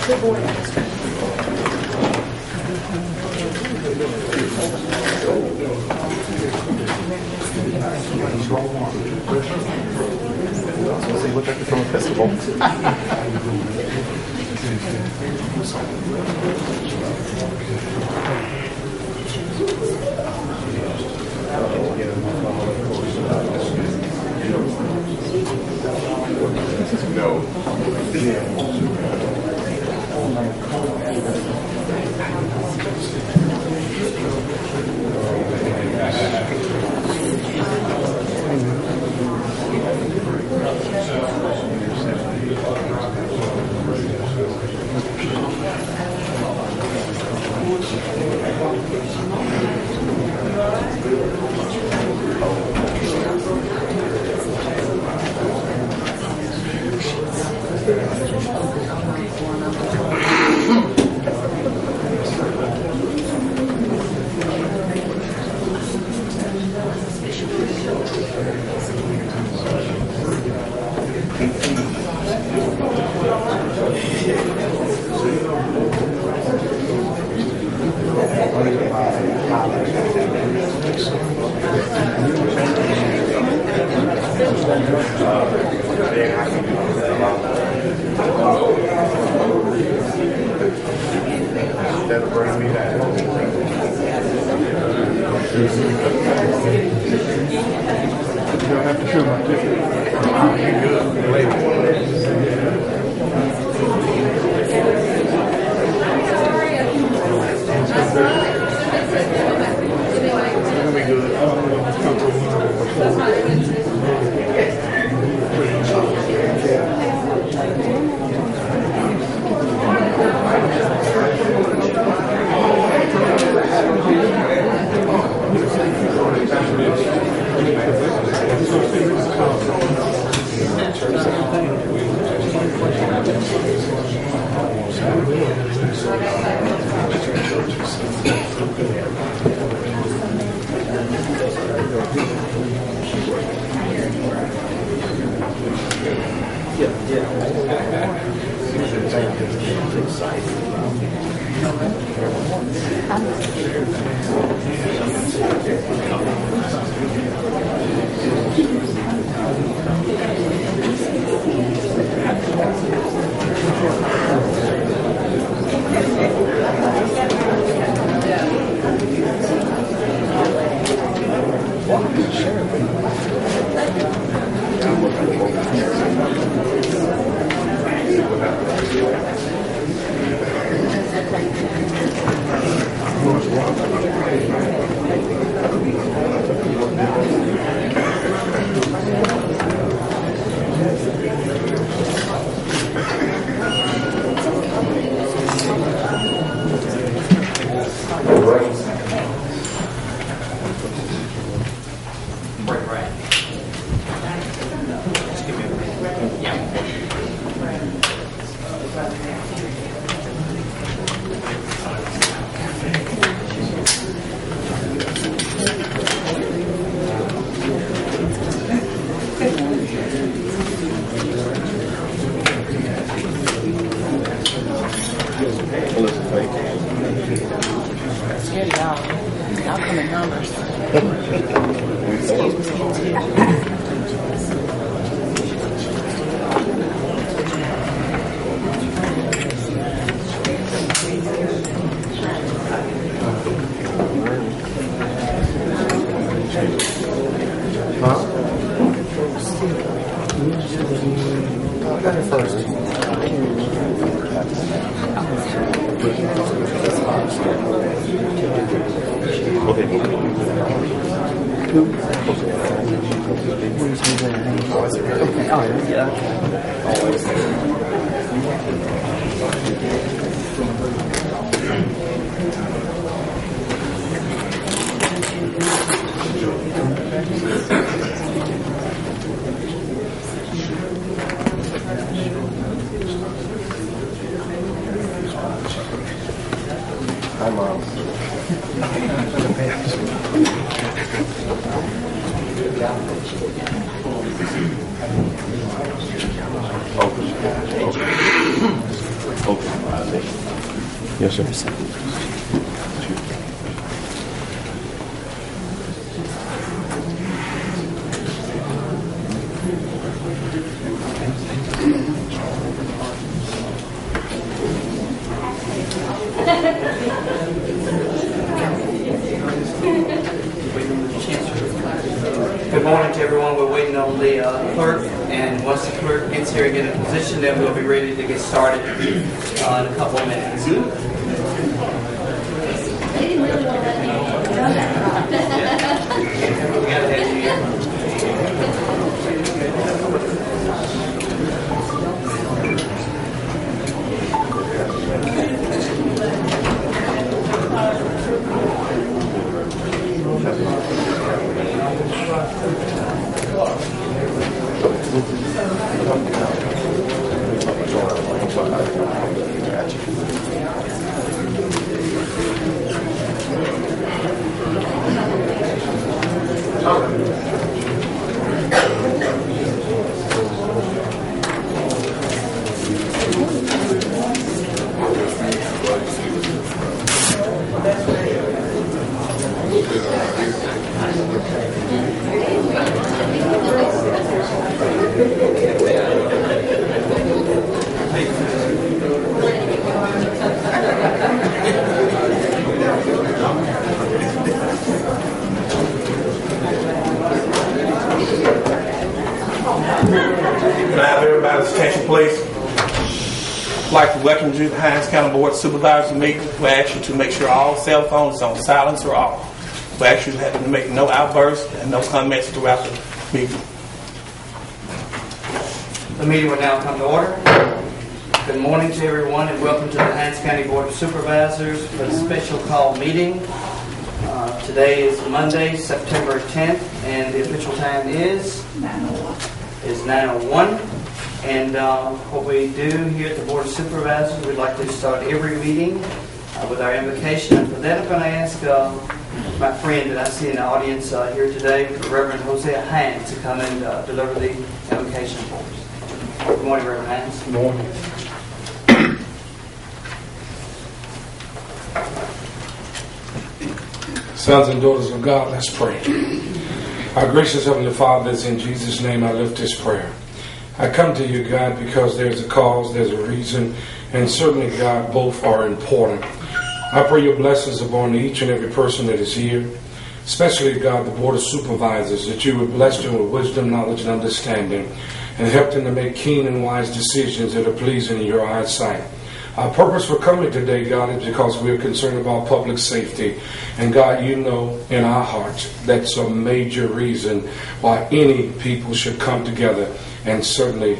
He looked like he's from a festival. That'll bring me back. You don't have to show my ticket. You're good. Later. It'll be good. Y'all come in numbers. I got it first. Hi, Mom. Open. Yes, sir. Good morning to everyone. We're waiting on the clerk, and once the clerk gets here and get in position, then we'll be ready to get started in a couple of minutes. We gotta head here. Can I have everybody's attention, please? I'd like to welcome you to the Hinds County Board of Supervisors meeting. We ask you to make sure all cell phones are on silence or off. We ask you to make no outbursts and no comments throughout the meeting. The meeting will now come to order. Good morning to everyone, and welcome to the Hinds County Board of Supervisors for the special call meeting. Today is Monday, September 10th, and the official time is 9:01. And what we do here at the Board of Supervisors, we'd like to start every meeting with our invocation. And for that, I'm going to ask my friend that I see in the audience here today, Reverend Hosea Hines, to come and deliver the invocation for us. Good morning, Reverend Hines. Good morning. Sons and daughters of God, let's pray. Our gracious Heavenly Father, it's in Jesus' name I lift this prayer. I come to you, God, because there's a cause, there's a reason, and certainly, God, both are important. I pray your blessings upon each and every person that is here, especially, God, the Board of Supervisors, that you would bless them with wisdom, knowledge, and understanding, and help them to make keen and wise decisions that are pleasing in your eyesight. Our purpose for coming today, God, is because we are concerned about public safety. And God, you know in our hearts that's a major reason why any people should come together and certainly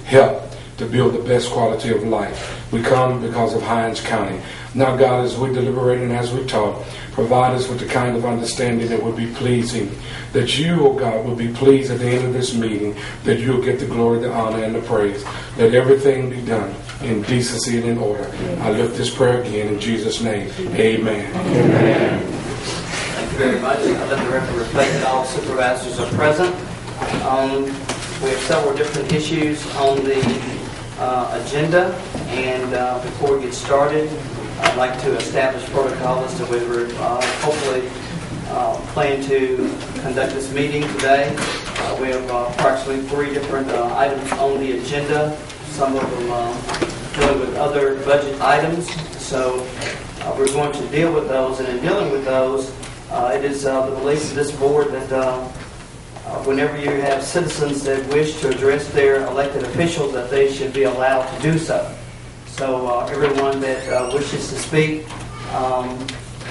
help to build the best quality of life. We come because of Hinds County. Now, God, as we deliberate and as we talk, provide us with the kind of understanding that would be pleasing, that you, oh God, will be pleased at the end of this meeting, that you'll get the glory, the honor, and the praise. Let everything be done in decency and in order. I lift this prayer again in Jesus' name. Amen. Amen. Thank you very much. I let the record reflect that all supervisors are present. We have several different issues on the agenda, and before we get started, I'd like to establish protocol as to whether we're hopefully plan to conduct this meeting today. We have approximately 3 different items on the agenda, some of them dealing with other budget items. So we're going to deal with those, and in dealing with those, it is the belief of this board that whenever you have citizens that wish to address their elected officials, that they should be allowed to do so. So everyone that wishes to speak,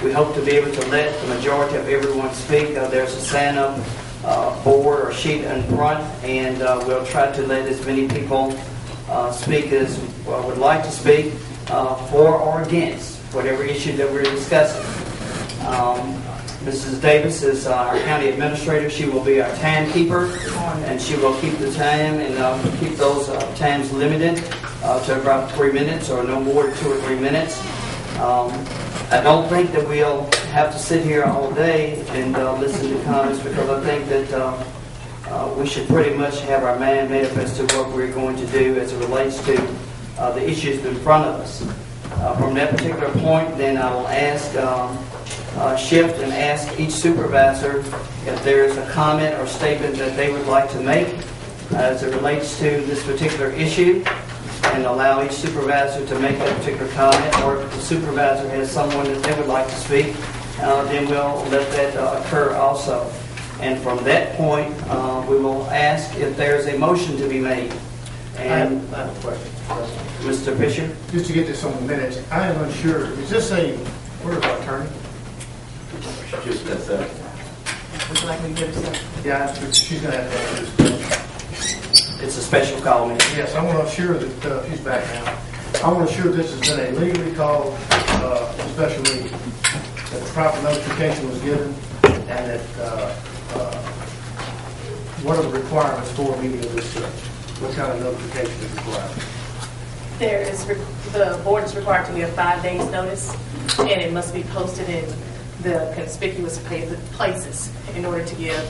we hope to be able to let the majority of everyone speak. There's a sign-up board or sheet in front, and we'll try to let as many people speak as would like to speak for or against whatever issue that we're discussing. Mrs. Davis is our county administrator. She will be our timekeeper, and she will keep the time and keep those times limited to about 3 minutes or no more than 2 or 3 minutes. I don't think that we'll have to sit here all day and listen to comments, because I think that we should pretty much have our mind made up as to what we're going to do as it relates to the issues in front of us. From that particular point, then I will ask, shift and ask each supervisor if there is a comment or statement that they would like to make as it relates to this particular issue, and allow each supervisor to make that particular comment, or if the supervisor has someone that they would like to speak, then we'll let that occur also. And from that point, we will ask if there's a motion to be made. And I have a question. Mr. Fisher? Just to get this on the minutes, I am unsure, is this where's our attorney? Just that's that. Would you like me to give it to you? Yeah, she's going to have to answer this question. It's a special call meeting. Yes, I want to assure that, she's back now. I want to assure this has been a legally called special meeting, that the proper notification was given, and that what are the requirements for a meeting of this such? What kind of notification is required? The board is required to give 5 days notice, and it must be posted in the conspicuous places in order to give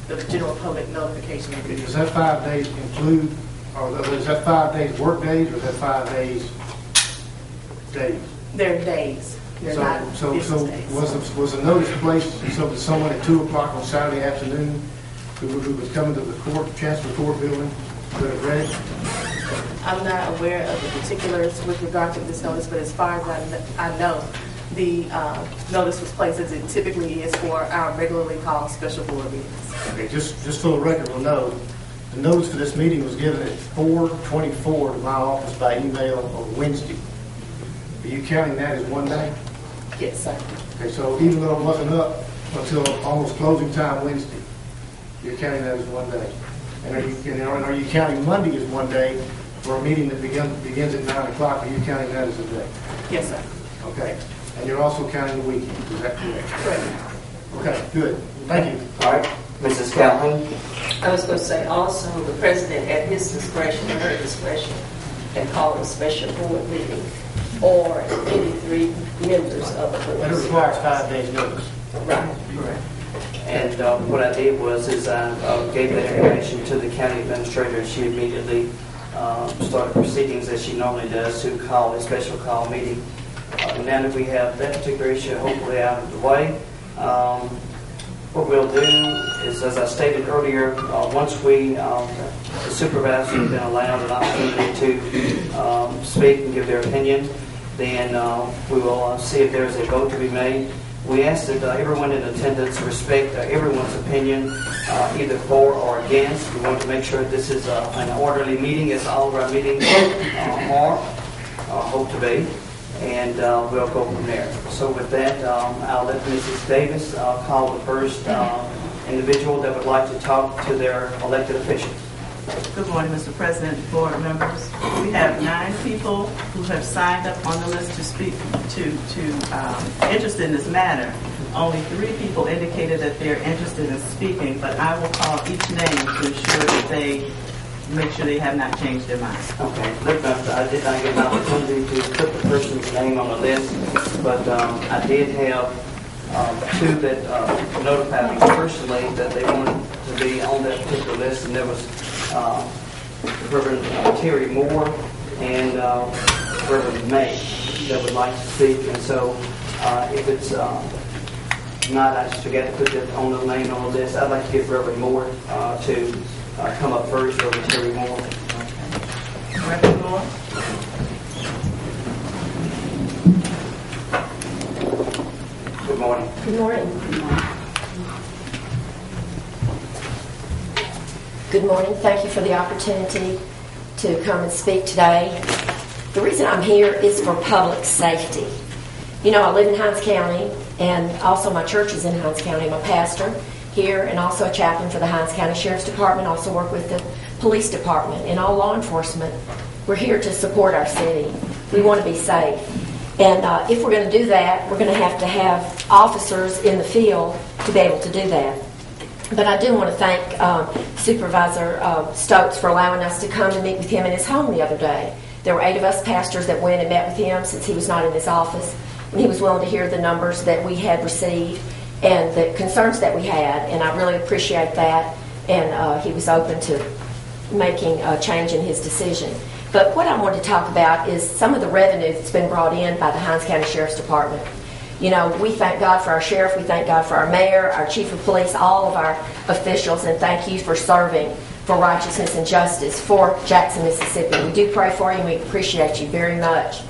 the general public notification. Does that 5 days include, or is that 5 days work days, or is that 5 days days? They're days. They're not business days. Was the notice placed so that someone at 2 o'clock on Saturday afternoon who was coming to the Chancellor Court building could have read it? I'm not aware of the particulars with regard to this notice, but as far as I know, the notice was placed as it typically is for our regularly called special board meetings. Okay, just so the record will know, the notice for this meeting was given at 4:24 to my office by email on Wednesday. Are you counting that as 1 day? Yes, sir. Okay, so even though it wasn't up until almost closing time Wednesday, you're counting that as 1 day. And are you counting Monday as 1 day for a meeting that begins at 9 o'clock? Are you counting that as a day? Yes, sir. Okay. And you're also counting the weekend, is that correct? Correct. Okay, good. Thank you. All right, Mrs. Calhoun? I was going to say also, the president at his discretion or her discretion can call a special board meeting or any 3 members of the But it board. requires 5 days notice. Right, correct. And what I did was I gave that information to the county administrator, and she immediately started proceedings as she normally does to call a special call meeting. Now that we have that particular issue hopefully out of the way, what we'll do is, as I stated earlier, once the supervisors have been allowed an opportunity to speak and give their opinion, then we will see if there's a vote to be made. We ask that everyone in attendance respect everyone's opinion, either for or against. We want to make sure this is an orderly meeting, as all of our meetings hope to be, and we'll go from there. So with that, I'll let Mrs. Davis call the first individual that would like to talk to their elected officials. Good morning, Mr. President, board members. We have 9 people who have signed up on the list to speak interested in this matter. Only 3 people indicated that they're interested in speaking, but I will call each name to ensure that they make sure they have not changed their minds. Okay. Look, I did not get an opportunity to put the person's name on the list, but I did have 2 that notified me personally that they wanted to be on that particular list, and there was Reverend Terry Moore and Reverend May that would like to speak. And so if it's not, I just forgot to put that on the name on the list. I'd like to get Reverend Moore to come up first, Reverend Terry Moore. Reverend Moore? Good morning. Good morning. Good morning. Thank you for the opportunity to come and speak today. The reason I'm here is for public safety. You know, I live in Hinds County, and also my church is in Hinds County. I'm a pastor here and also a chaplain for the Hinds County Sheriff's Department, also work with the police department and all law enforcement. We're here to support our city. We want to be safe. And if we're going to do that, we're going to have officers in the field to be able to do that. But I do want to thank Supervisor Stokes for allowing us to come and meet with him in his home the other day. There were 8 of us pastors that went and met with him since he was not in his office. And he was willing to hear the numbers that we had received and the concerns that we had. And I really appreciate that. And he was open to making a change in his decision. But what I wanted to talk about is some of the revenue that's been brought in by the Hinds County Sheriff's Department. You know, we thank God for our sheriff, we thank God for our mayor, our chief of police, all of our officials, and thank you for serving for righteousness and justice for Jackson, Mississippi. We do pray for you and we appreciate you very much.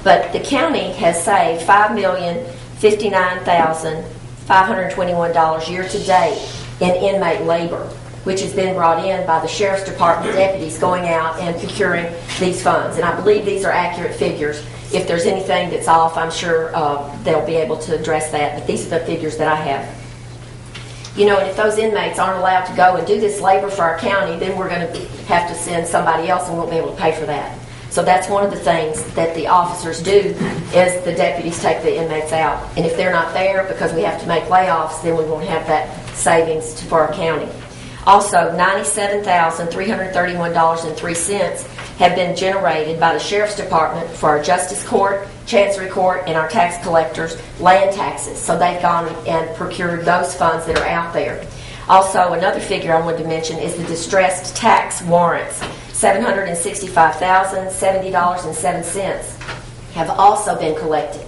But the county has saved $5,059,521 year to date in inmate labor, which has been brought in by the Sheriff's Department deputies going out and procuring these funds. And I believe these are accurate figures. If there's anything that's off, I'm sure they'll be able to address that. But these are the figures that I have. You know, and if those inmates aren't allowed to go and do this labor for our county, then we're going to have to send somebody else and we won't be able to pay for that. So that's one of the things that the officers do is the deputies take the inmates out. And if they're not there because we have to make layoffs, then we won't have that savings for our county. Also, $97,331.03 have been generated by the Sheriff's Department for our Justice Court, Chancery Court, and our tax collectors' land taxes. So they've gone and procured those funds that are out there. Also, another figure I wanted to mention is the distressed tax warrants. $765,070.07 have also been collected.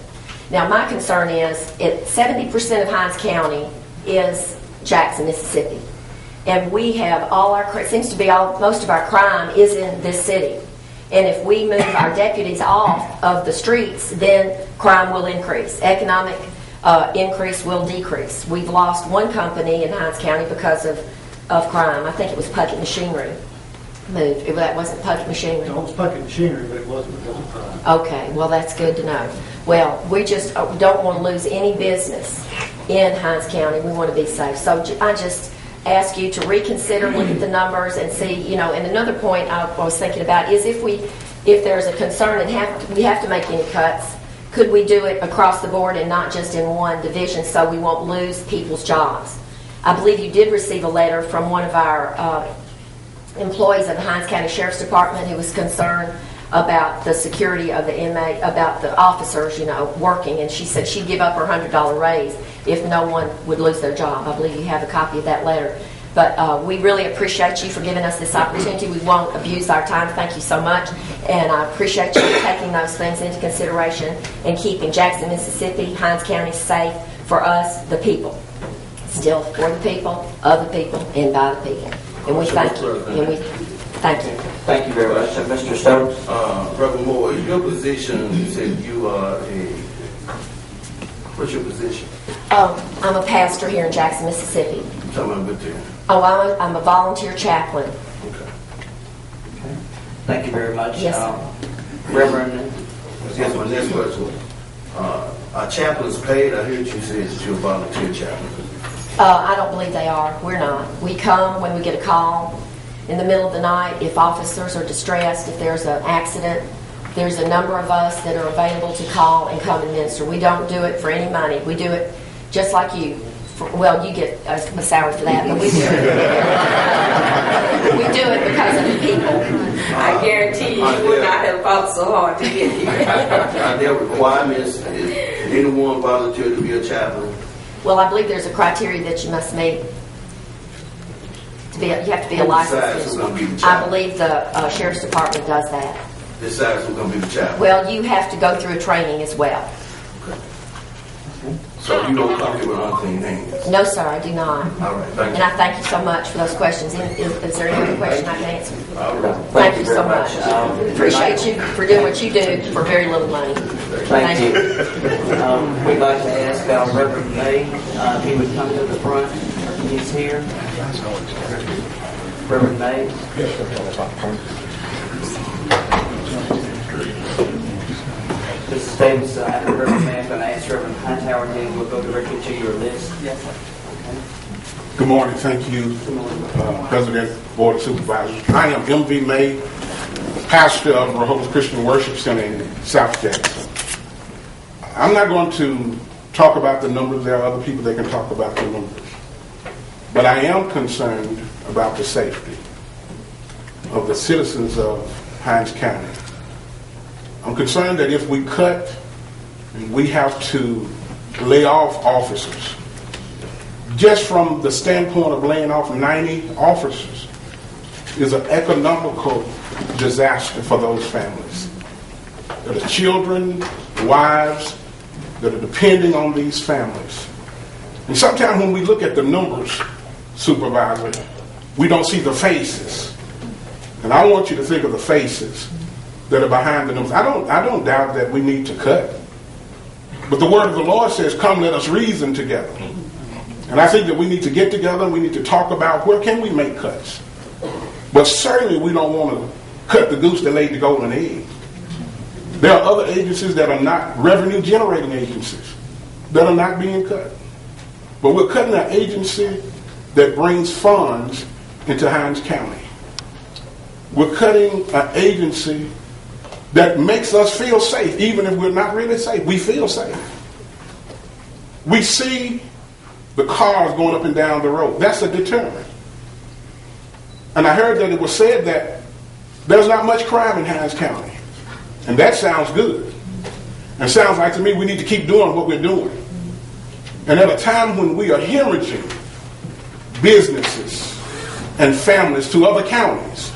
Now, my concern is 70% of Hinds County is Jackson, Mississippi. And we have most of our crime is in this city. And if we move our deputies off of the streets, then crime will increase. Economic increase will decrease. We've lost one company in Hinds County because of crime. I think it was Puckett Machinery moved. That wasn't Puckett Machinery. It was Puckett Machinery, but it wasn't because of crime. Okay, well, that's good to know. Well, we just don't want to lose any business in Hinds County. We want to be safe. So I just ask you to reconsider, look at the numbers, and see, you know. And another point I was thinking about is if there's a concern and we have to make any cuts, could we do it across the board and not just in one division so we won't lose people's jobs? I believe you did receive a letter from one of our employees of the Hinds County Sheriff's Department who was concerned about the security of the inmate, about the officers, you know, working, and she said she'd give up her $100 raise if no one would lose their job. I believe you have a copy of that letter. But we really appreciate you for giving us this opportunity. We won't abuse our time. Thank you so much. And I appreciate you taking those things into consideration and keeping Jackson, Mississippi, Hinds County safe for us, the people. Still for the people, of the people, and by the people. And we thank you. And we thank you. Thank you very much. Mr. Stokes? Reverend Moore, your position, you said you are what's your position? I'm a pastor here in Jackson, Mississippi. Tell me a bit there. Oh, I'm a volunteer chaplain. Okay. Thank you very much. Yes. Reverend? Here's my next question. Are chaplains paid? I heard you say that you're a volunteer chaplain. I don't believe they are. We're not. We come when we get a call in the middle of the night. If officers are distressed, if there's an accident, there's a number of us that are available to call and come and minister. We don't do it for any money. We do it just like you. Well, you get a salary for that, but we do it. We do it because of the people. I guarantee you would not have fought so hard to get here. Are there requirements? Is anyone volunteer to be a chaplain? Well, I believe there's a criteria that you must meet. You have to be a Who decides licensed who's gonna be the minister. I chaplain? believe the Sheriff's Department does that. Decides who's going to be the chaplain? Well, you have to go through a training as well. So you don't come here with unclean hands? No, sir, I do not. All right, thank And you. I thank you so much for those questions. Is there any other question I can answer? All right. Thank you so very much. Appreciate you for doing what you do for very little money. Thank you. We'd like to ask Reverend May if he would come to the front. He's here. Reverend May. Mrs. Davis, after Reverend May, I'm going to ask Reverend Hightower, and then we'll go directly to your list. Yes, sir. Good morning. Thank you, President, Board of Supervisors. I am M.V. May, pastor of Rehoboth Christian Worship Center in South Jackson. I'm not going to talk about the numbers. There are other people that can talk about the numbers. But I am concerned about the safety of the citizens of Hinds County. I'm concerned that if we cut and we have to lay off officers, just from the standpoint of laying off 90 officers, is an economical disaster for those families. There are children, wives that are depending on these families. And sometimes when we look at the numbers, Supervisor, we don't see the faces. And I want you to think of the faces that are behind the numbers. I don't doubt that we need to cut. But the word of the Lord says, come, let us reason together. And I think that we need to get together and we need to talk about where can we make cuts. But certainly we don't want to cut the goose that laid the golden egg. There are other agencies that are not revenue generating agencies that are not being cut. But we're cutting an agency that brings funds into Hinds County. We're cutting an agency that makes us feel safe, even if we're not really safe. We feel safe. We see the cars going up and down the road. That's a deterrent. And I heard that it was said that there's not much crime in Hinds County. And that sounds good. And sounds like to me we need to keep doing what we're doing. And at a time when we are hemorrhaging businesses and families to other counties,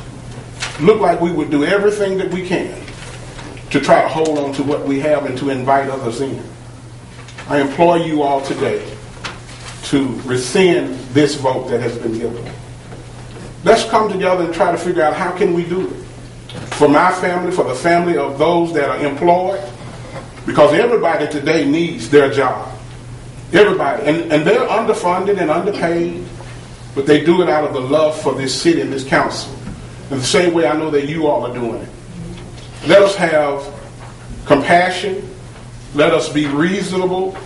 look like we would do everything that we can to try to hold on to what we have and to invite others in. I implore you all today to rescind this vote that has been given. Let's come together and try to figure out how can we do it. For my family, for the family of those that are employed, because everybody today needs their job. Everybody. And they're underfunded and underpaid, but they do it out of the love for this city and this council. In the same way I know that you all are doing it. Let us have compassion. Let us be reasonable.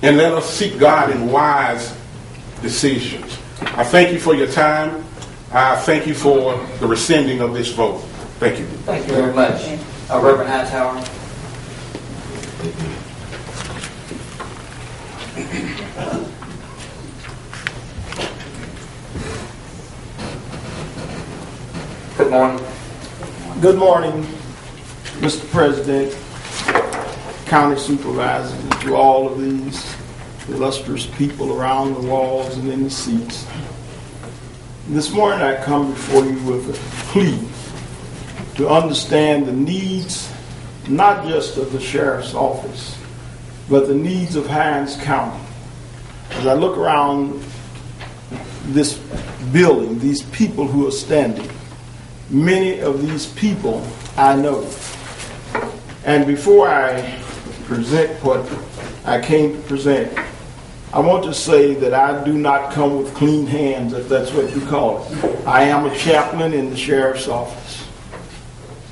And let us seek God in wise decisions. I thank you for your time. I thank you for the rescinding of this vote. Thank you. Thank you very much. Reverend Hightower. Good morning. Good morning, Mr. President, County Supervisors, and to all of these illustrious people around the walls and in the seats. This morning I come before you with a plea to understand the needs not just of the Sheriff's Office, but the needs of Hinds County. As I look around this building, these people who are standing, many of these people I know. And before I present what I came to present, I want to say that I do not come with clean hands, if that's what you call it. I am a chaplain in the Sheriff's Office,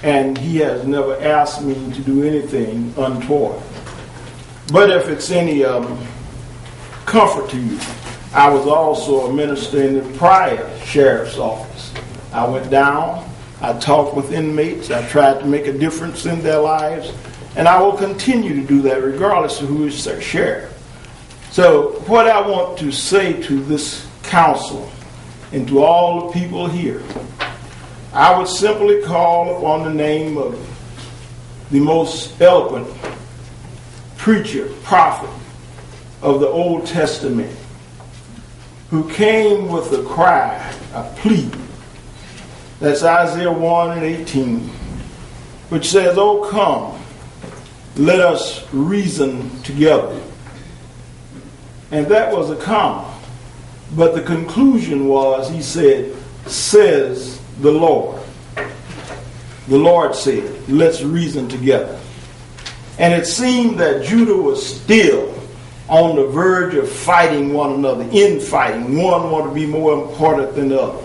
and he has never asked me to do anything untoward. But if it's any comfort to you, I was also a minister in the prior Sheriff's Office. I went down, I talked with inmates, I tried to make a difference in their lives, and I will continue to do that regardless of who is their sheriff. So what I want to say to this council and to all the people here, I would simply call upon the name of the most eloquent preacher, prophet of the Old Testament, who came with a cry, a plea. That's Isaiah 1:18, which says, "Oh, come, let us reason together." And that was a comma. But the conclusion was, he said, "says the Lord." The Lord said, let's reason together. And it seemed that Judah was still on the verge of fighting one another, infighting. One wanted to be more important than the other.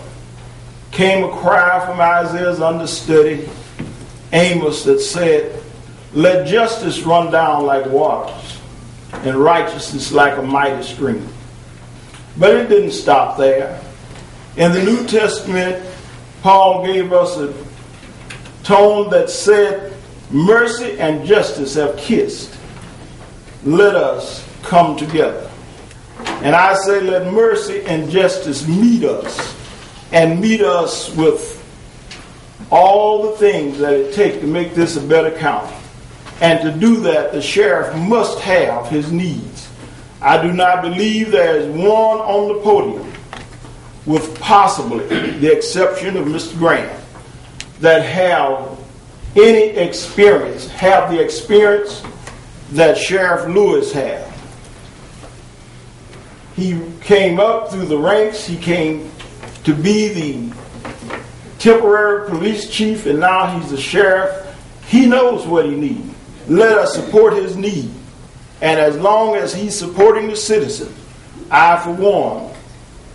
Came a cry from Isaiah's understudy, Amos, that said, "Let justice run down like waters, and righteousness like a mighty stream." But it didn't stop there. In the New Testament, Paul gave us a tone that said, "Mercy and justice have kissed. Let us come together." And I say, let mercy and justice meet us, and meet us with all the things that it takes to make this a better county. And to do that, the sheriff must have his needs. I do not believe there is one on the podium with possibly the exception of Mr. Graham, that have any experience, have the experience that Sheriff Lewis had. He came up through the ranks. He came to be the temporary police chief, and now he's the sheriff. He knows what he needs. Let us support his need. And as long as he's supporting the citizens, I, for one,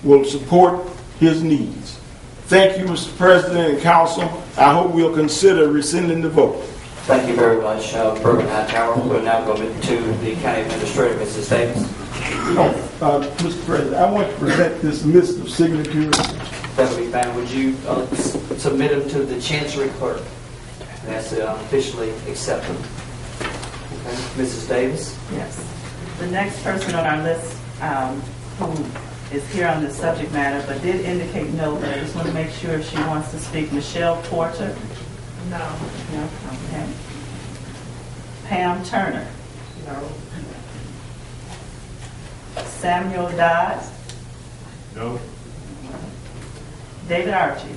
will support his needs. Thank you, Mr. President and Council. I hope we'll consider rescinding the vote. Thank you very much, Bergen Hightower. We're now going to the County Administrator, Mrs. Davis. Mr. President, I want to present this list of signatures. That would be fine. Would you submit them to the Chancery Clerk? And that's officially accept them. Okay. Mrs. Davis? Yes. The next person on our list who is here on this subject matter but did indicate no, but I just want to make sure if she wants to speak. Michelle Porter? No. No? Okay. Pam Turner? No. Samuel Dodd? No. David Archie?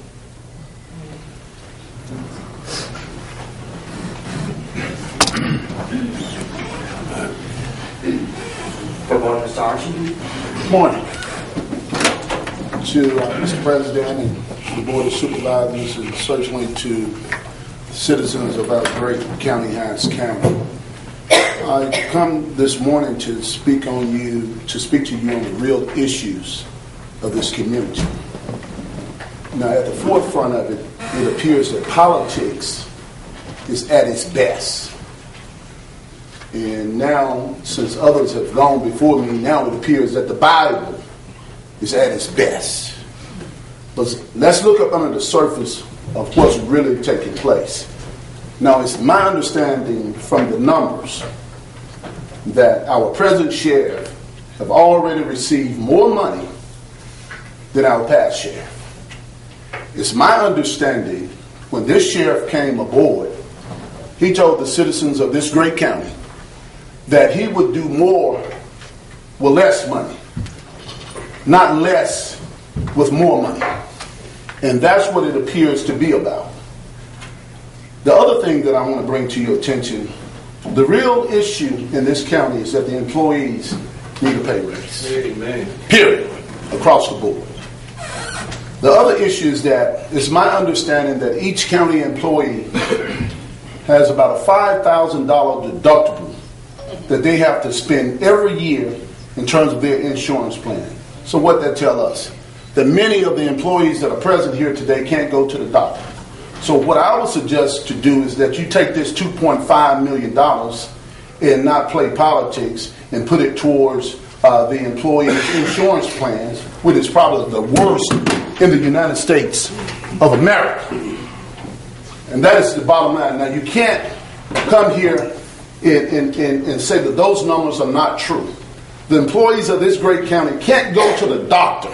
Good morning, Mr. Archie. Good morning to Mr. President and the Board of Supervisors, and certainly to the citizens of our great county, Hinds County. I come this morning to speak to you on the real issues of this community. Now, at the forefront of it, it appears that politics is at its best. And now, since others have gone before me, now it appears that the Bible is at its best. But let's look up under the surface of what's really taking place. Now, it's my understanding from the numbers that our present sheriff have already received more money than our past sheriff. It's my understanding when this sheriff came aboard, he told the citizens of this great county that he would do more with less money, not less with more money. And that's what it appears to be about. The other thing that I want to bring to your attention, the real issue in this county is that the employees need a pay raise. Amen. Period. Across the board. The other issue is that it's my understanding that each county employee has about a $5,000 deductible that they have to spend every year in terms of their insurance plan. So what that tells us? That many of the employees that are present here today can't go to the doctor. So what I would suggest to do is that you take this $2.5 million and not play politics and put it towards the employees' insurance plans, which is probably the worst in the United States of America. And that is the bottom line. Now, you can't come here and say that those numbers are not true. The employees of this great county can't go to the doctor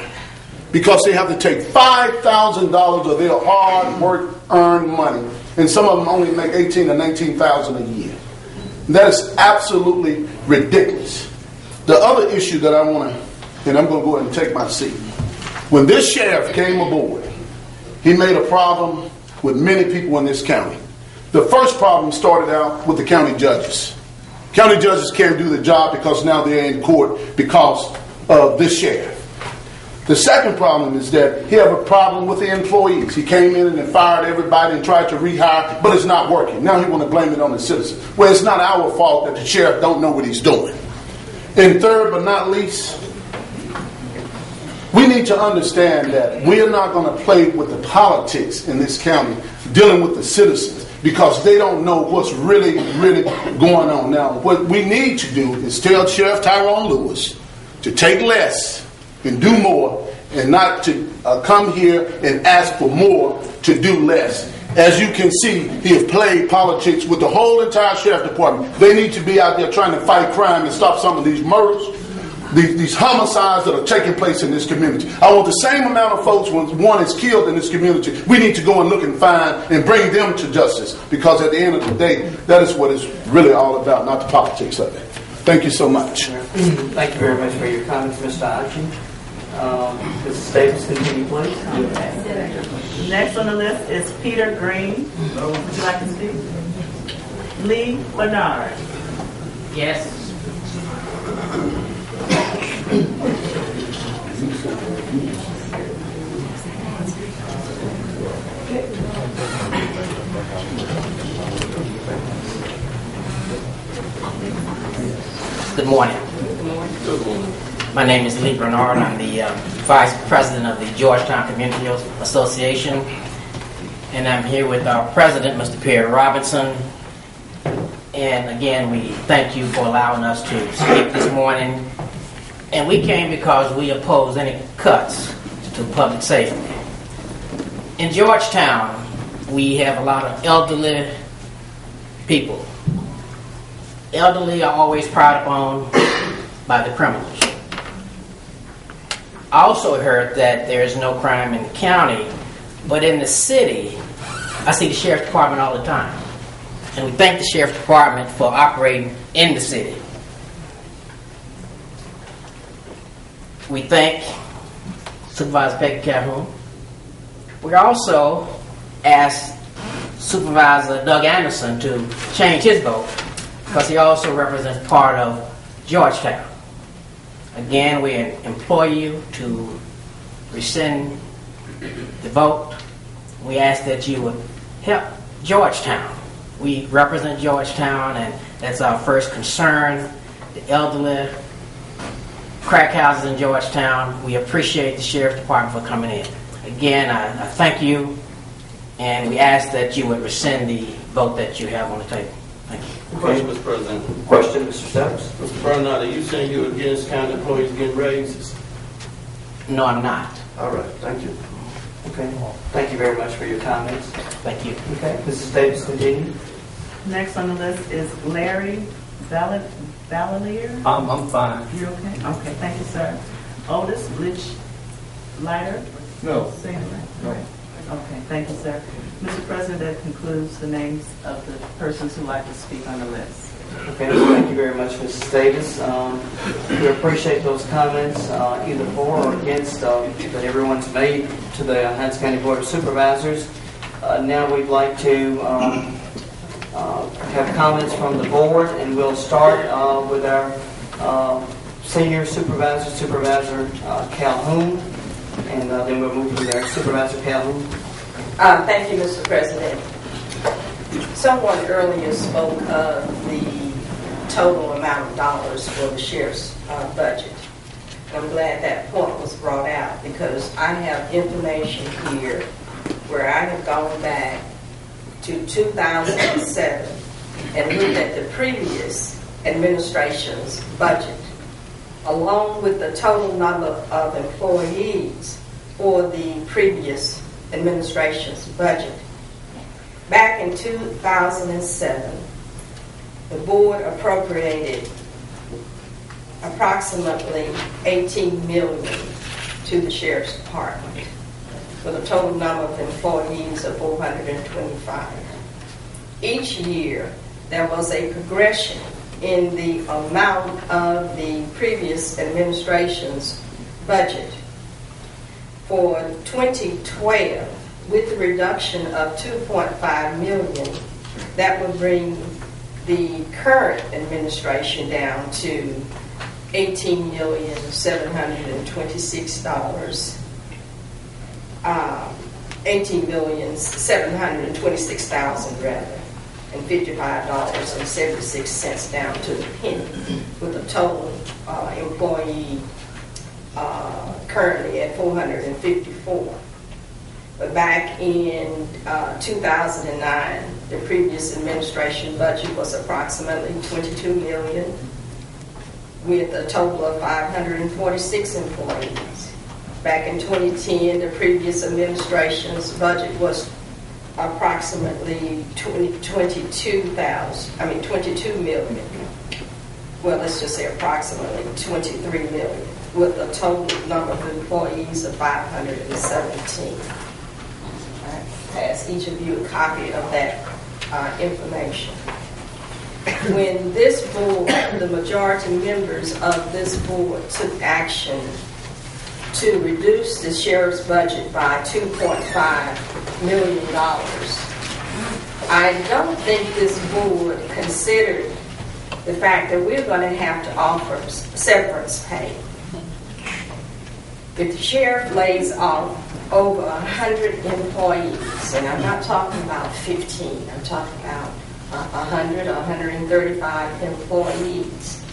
because they have to take $5,000 of their hard work earned money, and some of them only make $18,000 or $19,000 a year. That is absolutely ridiculous. The other issue that I want to, and I'm going to go ahead and take my seat. When this sheriff came aboard, he made a problem with many people in this county. The first problem started out with the county judges. County judges can't do the job because now they're in court because of this sheriff. The second problem is that he had a problem with the employees. He came in and fired everybody and tried to rehire, but it's not working. Now he want to blame it on the citizens. Well, it's not our fault that the sheriff don't know what he's doing. And third but not least, we need to understand that we're not going to play with the politics in this county dealing with the citizens because they don't know what's really going on now. What we need to do is tell Sheriff Tyrone Lewis to take less and do more, and not to come here and ask for more to do less. As you can see, he has played politics with the whole entire sheriff department. They need to be out there trying to fight crime and stop some of these murders, these homicides that are taking place in this community. I want the same amount of folks when one is killed in this community. We need to go and look and find and bring them to justice, because at the end of the day, that is what it's really all about, not the politics of it. Thank you so much. Thank you very much for your comments, Mr. Archie. Mrs. Davis, continue, please. Next on the list is Peter Green. Would you like to speak? Lee Bernard. Yes. Good morning. My name is Lee Bernard. I'm the Vice President of the Georgetown Community Association, and I'm here with our President, Mr. Perry Robinson. And again, we thank you for allowing us to speak this morning. And we came because we oppose any cuts to public safety. In Georgetown, we have a lot of elderly people. Elderly are always preyed upon by the criminals. I also heard that there is no crime in the county, but in the city, I see the sheriff's department all the time. And we thank the sheriff's department for operating in the city. We thank Supervisor Peggy Calhoun. We also asked Supervisor Doug Anderson to change his vote because he also represents part of Georgetown. Again, we implore you to rescind the vote. We ask that you would help Georgetown. We represent Georgetown, and that's our first concern. The elderly, crack houses in Georgetown. We appreciate the Sheriff's Department for coming in. Again, I thank you, and we ask that you would rescind the vote that you have on the table. Thank you. Question, Mr. President. Question, Mr. Stokes. Mr. Bernard, are you saying you're against county employees getting raises? No, I'm not. All right, thank you. Okay. Thank you very much for your comments. Thank you. Okay. Mrs. Davis, continue. Next on the list is Larry Valalier. I'm fine. You're okay? Okay, thank you, sir. Otis Lichter? No. Saying it right? No. Okay, thank you, sir. Mr. President, that concludes the names of the persons who like to speak on the list. Okay, thank you very much, Mrs. Davis. We appreciate those comments, either for or against, that everyone's made to the Hinds County Board of Supervisors. Now we'd like to have comments from the board, and we'll start with our senior supervisor, Supervisor Calhoun, and then we'll move from there. Supervisor Calhoun. Thank you, Mr. President. Someone earlier spoke of the total amount of dollars for the sheriff's budget. I'm glad that point was brought out because I have information here where I have gone back to 2007 and looked at the previous administration's budget, along with the total number of employees for the previous administration's budget. Back in 2007, the board appropriated approximately $18 million to the sheriff's department with a total number of employees of 425. Each year, there was a progression in the amount of the previous administration's budget. For 2012, with the reduction of $2.5 million, that would bring the current administration down to $18,726,000. $18,726,000 rather, and $55.76 down to the penny, with a total employee currently at 454. But back in 2009, the previous administration budget was approximately $22 million, with a total of 546 employees. Back in 2010, the previous administration's budget was approximately 22 million. Well, let's just say approximately 23 million, with a total number of employees of 517. I pass each of you a copy of that information. When this board, the majority members of this board took action to reduce the sheriff's budget by $2.5 million. I don't think this board considered the fact that we're going to have to offer severance pay. If the sheriff lays off over 100 employees, and I'm not talking about 15, I'm talking about 100 or 135 employees,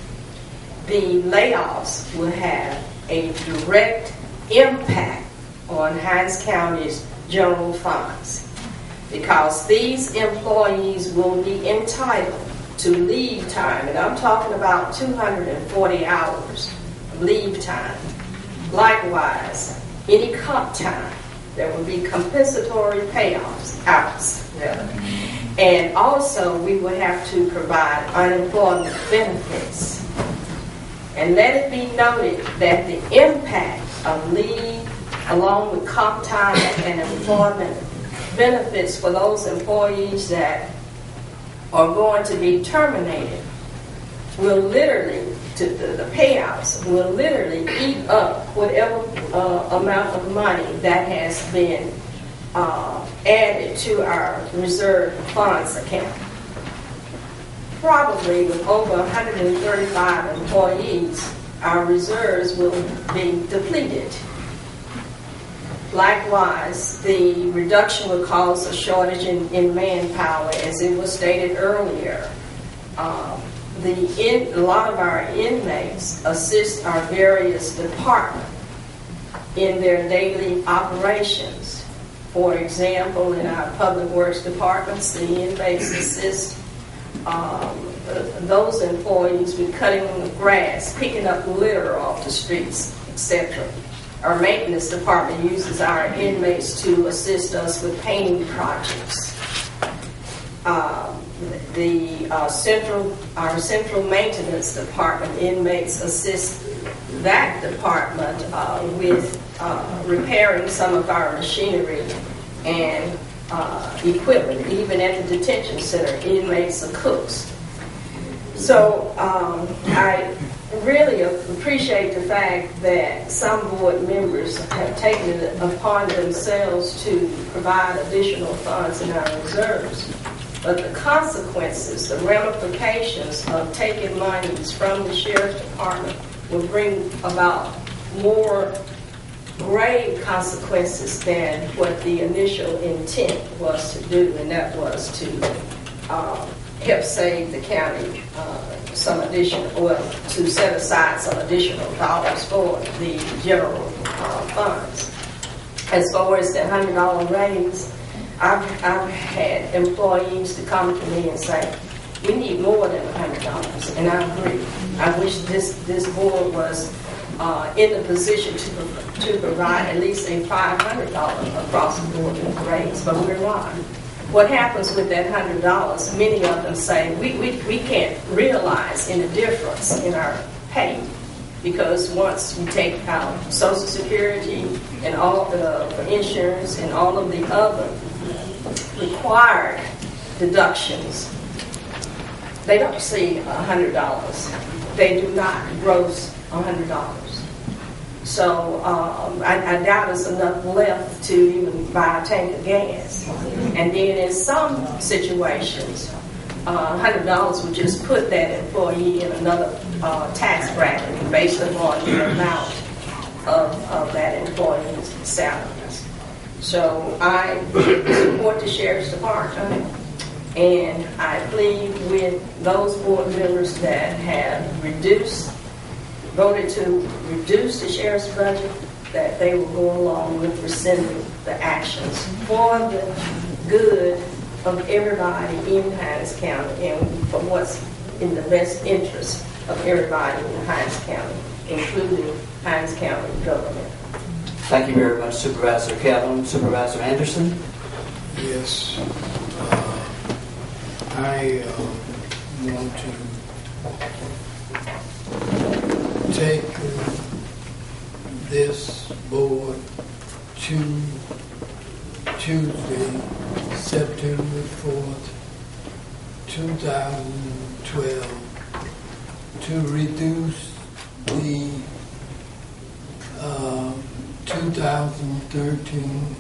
the layoffs will have a direct impact on Hinds County's general funds, because these employees will be entitled to leave time, and I'm talking about 240 hours of leave time. Likewise, any comp time, there will be compensatory payoffs, hours, and also we will have to provide unemployment benefits. And let it be noted that the impact of leave, along with comp time and employment benefits for those employees that are going to be terminated, will literally, the payouts will literally eat up whatever amount of money that has been added to our reserve funds account. Probably with over 135 employees, our reserves will be depleted. Likewise, the reduction will cause a shortage in manpower, as it was stated earlier. A lot of our inmates assist our various departments in their daily operations. For example, in our public works departments, the inmates assist those employees with cutting the grass, picking up litter off the streets, etc. Our maintenance department uses our inmates to assist us with painting projects. Our central maintenance department inmates assist that department with repairing some of our machinery and equipment. Even at the detention center, inmates are cooks. So I really appreciate the fact that some board members have taken it upon themselves to provide additional funds in our reserves. But the consequences, the ramifications of taking monies from the sheriff's department will bring about more grave consequences than what the initial intent was to do, and that was to help save the county some additional, well, to set aside some additional dollars for the general funds. As far as the $100 raise, I've had employees to come to me and say, we need more than $100, and I agree. I wish this board was in the position to provide at least a $500 across the board raise, but we're not. What happens with that $100, many of them say, we can't realize any difference in our pay, because once we take out Social Security and all the insurance and all of the other required deductions, they don't see $100. They do not gross $100. So I doubt there's enough left to even buy a tank of gas. And then in some situations, $100 would just put that employee in another tax bracket based upon the amount of that employee's salaries. So I support the sheriff's department, and I plead with those board members that have voted to reduce the sheriff's budget, that they will go along with rescinding the actions for the good of everybody in Hinds County and for what's in the best interest of everybody in Hinds County, including Hinds County government. Thank you very much, Supervisor Calhoun. Supervisor Anderson? Yes. I want to take this board to Tuesday, September 4th, 2012, to reduce the 2013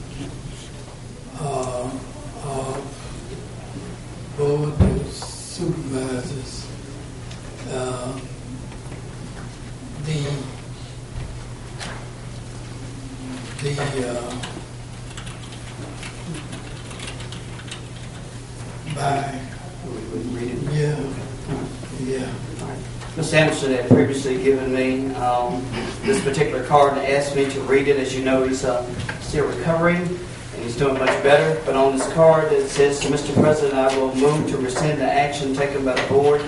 Board of Supervisors. Ms. Anderson had previously given me this particular card and asked me to read it. As you know, he's still recovering and he's doing much better. But on this card it says, Mr. President, I will move to rescind the action taken by the Board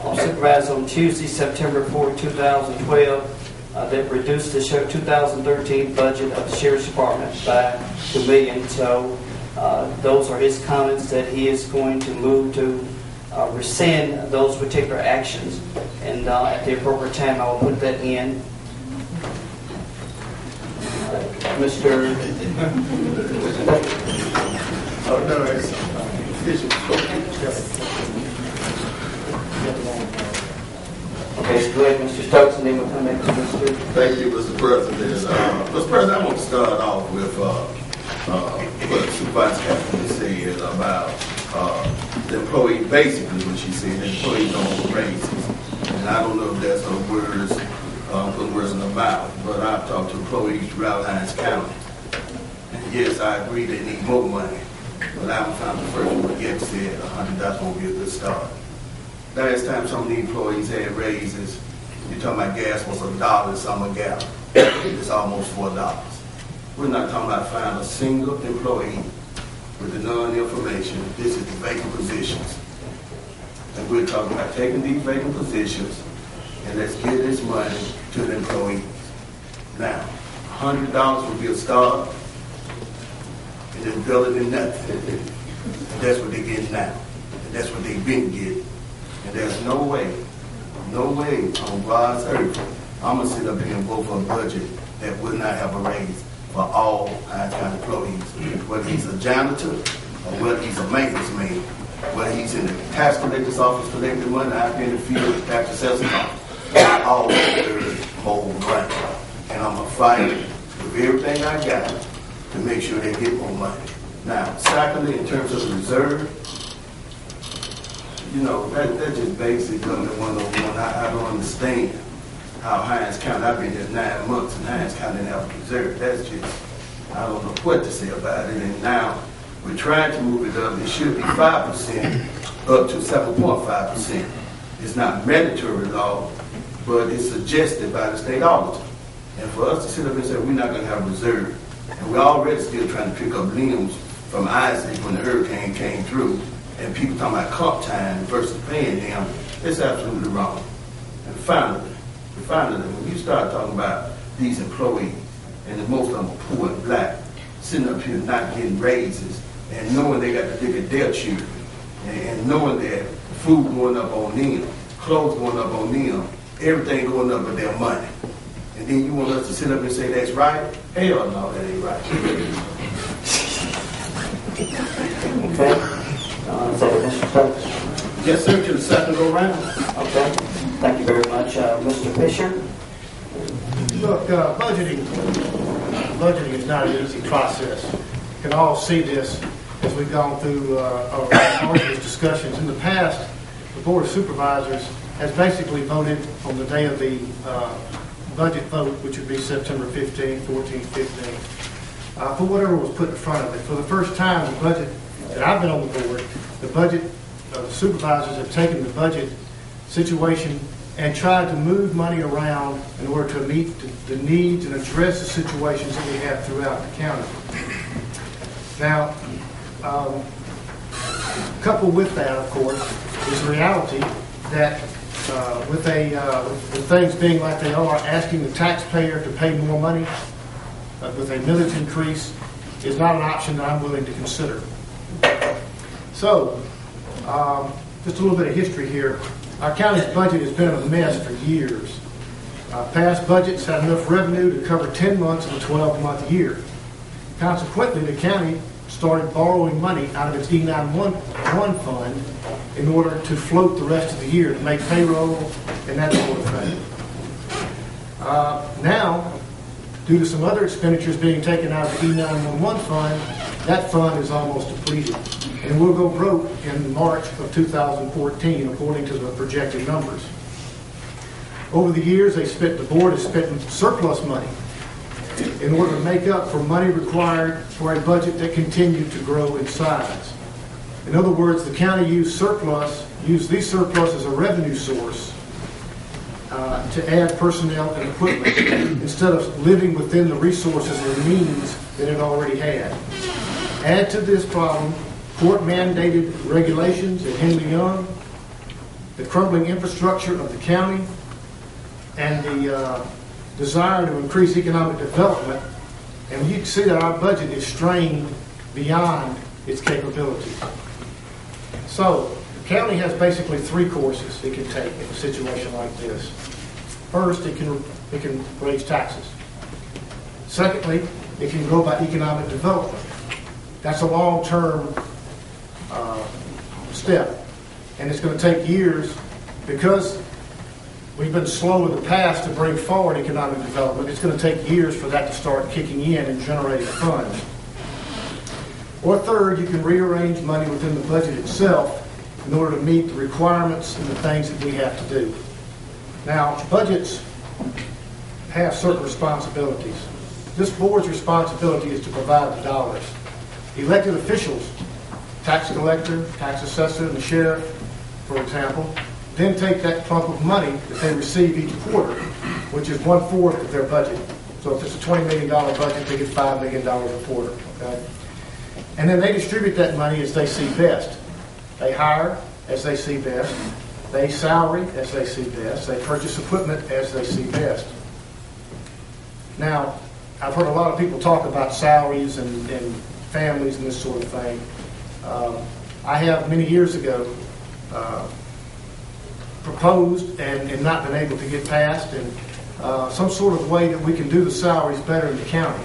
of Supervisors on Tuesday, September 4, 2012, that reduced the 2013 budget of the Sheriff's Department by $2 million. So those are his comments that he is going to move to rescind those particular actions. And at the appropriate time, I will put that in. Mr. Oh, no, it's Okay, so go ahead, Mr. Stokes, and then we'll come back to Mr. Thank you, Mr. President. Mr. President, I want to start off with what Supervisor Catherine said about the employee, basically what she said, the employees don't want raises. And I don't know if that's her words, put words in her mouth, but I've talked to employees throughout Hinds County. And yes, I agree they need more money, but I haven't found the first one yet said that's going to be a good start. Last time some of the employees had raises, you're talking about gas was $1 some a gallon. It's almost $4. We're not talking about finding a single employee with the non-information. This is the vacant positions. And we're talking about taking these vacant positions and let's give this money to the employees. Now, $100 would be a start, and then build it in nothing. And that's what they're getting now. And that's what they've been getting. And there's no way on God's earth I'm going to sit up here and vote for a budget that will not have a raise for all Hinds County employees, whether he's a janitor or whether he's a maintenance man, whether he's in the tax collector's office collecting money, out there in the field, the tax assessor's office. All deserve more money. And I'm going to fight with everything I got to make sure they get more money. Now, secondly, in terms of the reserve, you know, that's just basic under 101. I don't understand how Hinds County, I've been here 9 months and Hinds County didn't have a reserve. That's just, I don't know what to say about it. And now we're trying to move it up. It should be 5% up to 7.5%. It's not mandatory law, but it's suggested by the state auditor. And for us to sit up and say we're not going to have a reserve, and we're already still trying to pick up limbs from Isaac when the hurricane came through, and people talking about comp time versus paying them, it's absolutely wrong. And finally, when you start talking about these employees, and most of them are poor and black, sitting up here not getting raises, and knowing they got to look at their children, and knowing that food going up on them, clothes going up on them, everything going up with their money. And then you want us to sit up and say that's right? Hell no, that ain't right. Okay. Mr. Stokes. Yes, sir, to the second go round. Okay. Thank you very much. Mr. Fisher. Look, budgeting is not an easy process. You can all see this as we've gone through all these discussions. In the past, the Board of Supervisors has basically voted on the day of the budget vote, which would be September 15, 14, 15, for whatever was put in front of it. For the first time, the budget that I've been on the board, the budget the supervisors have taken the budget situation and tried to move money around in order to meet the needs and address the situations that we have throughout the county. Now, coupled with that, of course, is the reality that with things being like they are, asking the taxpayer to pay more money with a millage increase is not an option that I'm willing to consider. So, just a little bit of history here. Our county's budget has been a mess for years. Past budgets had enough revenue to cover 10 months of a 12-month year. Consequently, the county started borrowing money out of its E911 fund in order to float the rest of the year, to make payroll and that sort of thing. Now, Due to some other expenditures being taken out of the E911 fund, that fund is almost depleted. And we'll go broke in March of 2014, according to the projected numbers. Over the years, the board has spent surplus money in order to make up for money required for a budget that continued to grow in size. In other words, the county used these surplus as a revenue source to add personnel and equipment instead of living within the resources or means that it already had. Add to this problem court-mandated regulations at Henley Young, the crumbling infrastructure of the county, and the desire to increase economic development. And you can see that our budget is strained beyond its capabilities. So the county has basically three courses it can take in a situation like this. First, it can raise taxes. Secondly, it can grow by economic development. That's a long-term step, and it's going to take years because we've been slow in the past to bring forward economic development. It's going to take years for that to start kicking in and generating funds. Or third, you can rearrange money within the budget itself in order to meet the requirements and the things that we have to do. Now, budgets have certain responsibilities. This board's responsibility is to provide the dollars. Elected officials, tax collector, tax assessor, and the sheriff, for example, then take that clump of money that they receive each quarter, which is 1/4 of their budget. So if it's a $20 million budget, they get $5 million a quarter. Okay? And then they distribute that money as they see best. They hire as they see best. They salary as they see best. They purchase equipment as they see best. Now, I've heard a lot of people talk about salaries and families and this sort of thing. I have many years ago proposed and not been able to get passed, and some sort of way that we can do the salaries better in the county.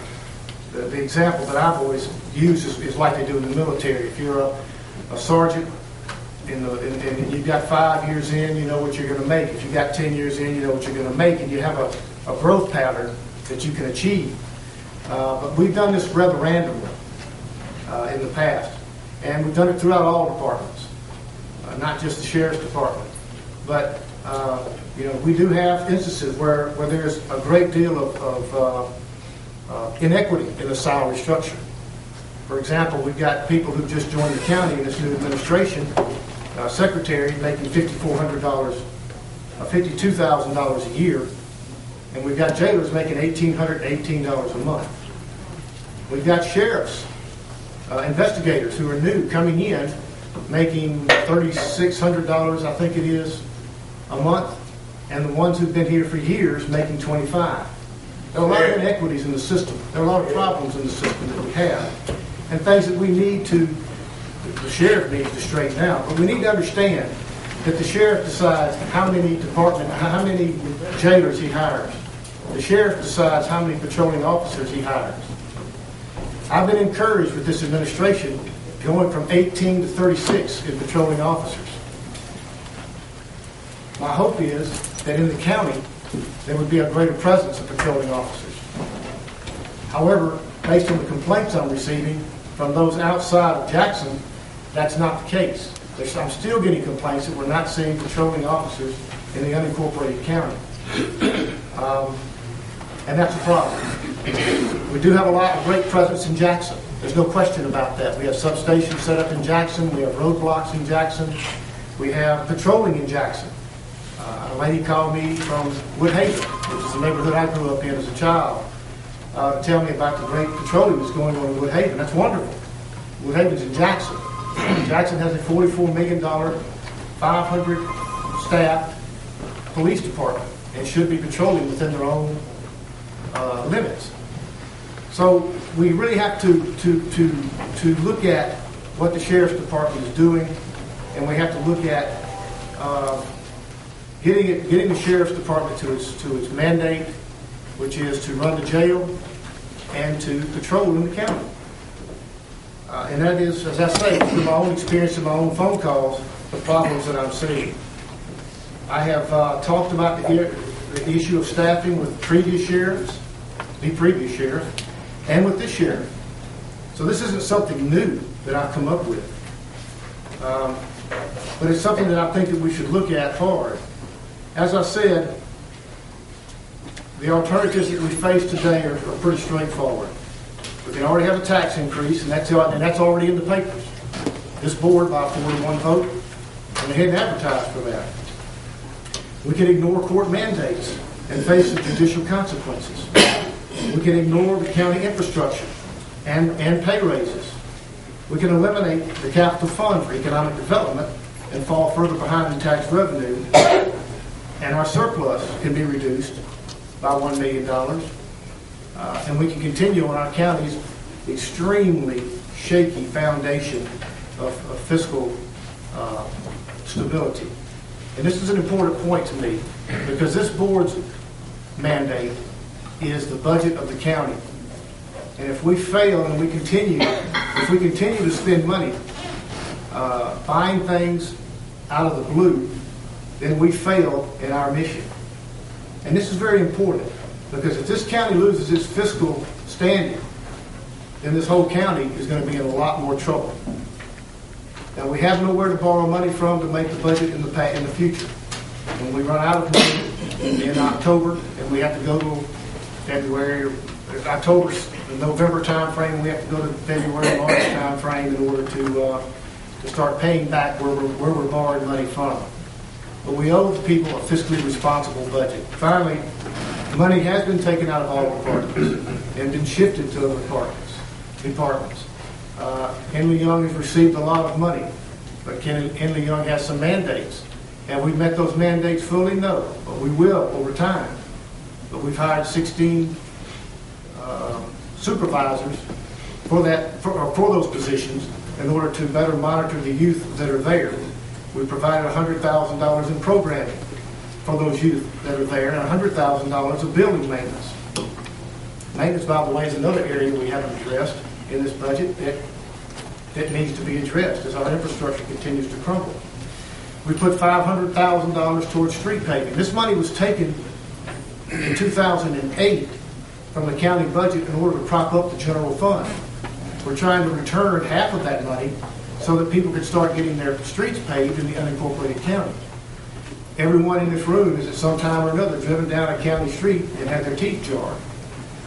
The example that I've always used is like they do in the military. If you're a sergeant and you've got 5 years in, you know what you're going to make. If you've got 10 years in, you know what you're going to make, and you have a growth pattern that you can achieve. But we've done this rather randomly in the past, and we've done it throughout all departments, not just the sheriff's department. But we do have instances where there's a great deal of inequity in the salary structure. For example, we've got people who just joined the county in this new administration, secretary making $52,000 a year, and we've got jailers making $1,818 a month. We've got sheriffs, investigators who are new coming in, making $3,600, I think it is, a month, and the ones who've been here for years making $25,000. There are a lot of inequities in the system. There are a lot of problems in the system that we have, and things that the sheriff needs to straighten out. But we need to understand that the sheriff decides how many jailers he hires. The sheriff decides how many patrolling officers he hires. I've been encouraged with this administration going from 18 to 36 in patrolling officers. My hope is that in the county there would be a greater presence of patrolling officers. However, based on the complaints I'm receiving from those outside of Jackson, that's not the case. I'm still getting complaints that we're not seeing patrolling officers in the unincorporated county. And that's a problem. We do have a great presence in Jackson. There's no question about that. We have substations set up in Jackson. We have roadblocks in Jackson. We have patrolling in Jackson. A lady called me from Woodhaven, which is a neighborhood I grew up in as a child, to tell me about the great patrolling that's going on in Woodhaven. That's wonderful. Woodhaven's in Jackson. Jackson has a $44 million, 500 staff police department and should be patrolling within their own limits. So we really have to look at what the sheriff's department is doing, and we have to look at getting the sheriff's department to its mandate, which is to run the jail and to patrol in the county. And that is, as I say, through my own experience and my own phone calls, the problems that I'm seeing. I have talked about the issue of staffing with previous sheriffs. the previous sheriff and with this sheriff. So this isn't something new that I've come up with. But it's something that I think that we should look at hard. As I said, the alternatives that we face today are pretty straightforward. We can already have a tax increase, and that's already in the papers. This board, by a 4-to-1 vote, went ahead and advertised for that. We can ignore court mandates and face the judicial consequences. We can ignore the county infrastructure and pay raises. We can eliminate the capital fund for economic development and fall further behind in tax revenue, and our surplus can be reduced by $1 million. And we can continue on our county's extremely shaky foundation of fiscal stability. And this is an important point to me, because this board's mandate is the budget of the county. And if we fail and we continue to spend money buying things out of the blue, then we fail in our mission. And this is very important, because if this county loses its fiscal standing, then this whole county is going to be in a lot more trouble. Now, we have nowhere to borrow money from to make the budget in the future. When we run out of money in October and we have to go to February or October, the November time frame, we have to go to February, March time frame in order to start paying back where we're borrowing money from. But we owe the people a fiscally responsible budget. Finally, money has been taken out of all departments and been shifted to other departments. Henley Young has received a lot of money, but Henley Young has some mandates. Have we met those mandates fully? No, but we will over time. But we've hired 16 supervisors for those positions in order to better monitor the youth that are there. We provided $100,000 in programming for those youth that are there, and $100,000 of building maintenance. Maintenance, by the way, is another area we haven't addressed in this budget that needs to be addressed as our infrastructure continues to crumble. We put $500,000 towards street paving. This money was taken in 2008 from the county budget in order to prop up the general fund. We're trying to return half of that money so that people could start getting their streets paved in the unincorporated county. Everyone in this room has at some time or another driven down a county street and had their teeth jarred.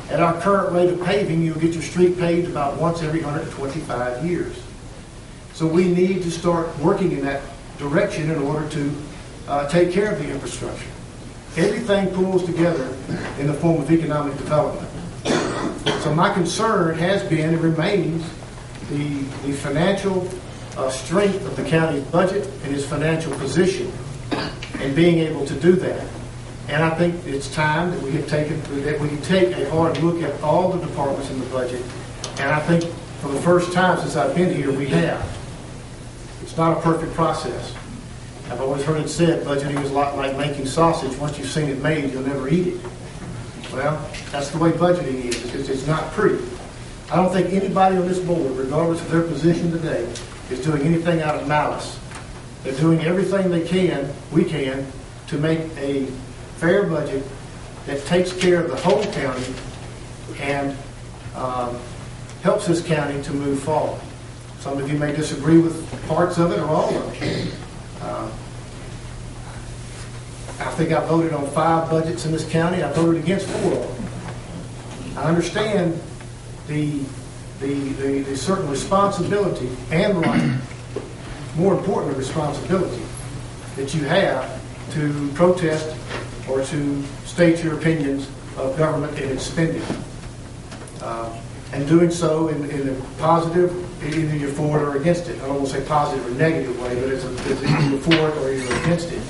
At our current rate of paving, you'll get your street paved about once every 125 years. So we need to start working in that direction in order to take care of the infrastructure. Everything pulls together in the form of economic development. So my concern has been and remains the financial strength of the county's budget and its financial position and being able to do that. And I think it's time that we can take a hard look at all the departments in the budget. And I think for the first time since I've been here, we have. It's not a perfect process. I've always heard it said budgeting is a lot like making sausage. Once you've seen it made, you'll never eat it. Well, that's the way budgeting is. It's not pretty. I don't think anybody on this board, regardless of their position today, is doing anything out of malice. They're doing everything we can, to make a fair budget that takes care of the whole county and helps this county to move forward. Some of you may disagree with parts of it or all of it. I think I voted on 5 budgets in this county. I voted against 4 of them. I understand the certain responsibility and right, more importantly, responsibility that you have to protest or to state your opinions of government and its spending. And doing so in a positive, either you're for it or against it. I don't want to say positive or negative way, but it's either you're for it or you're against it.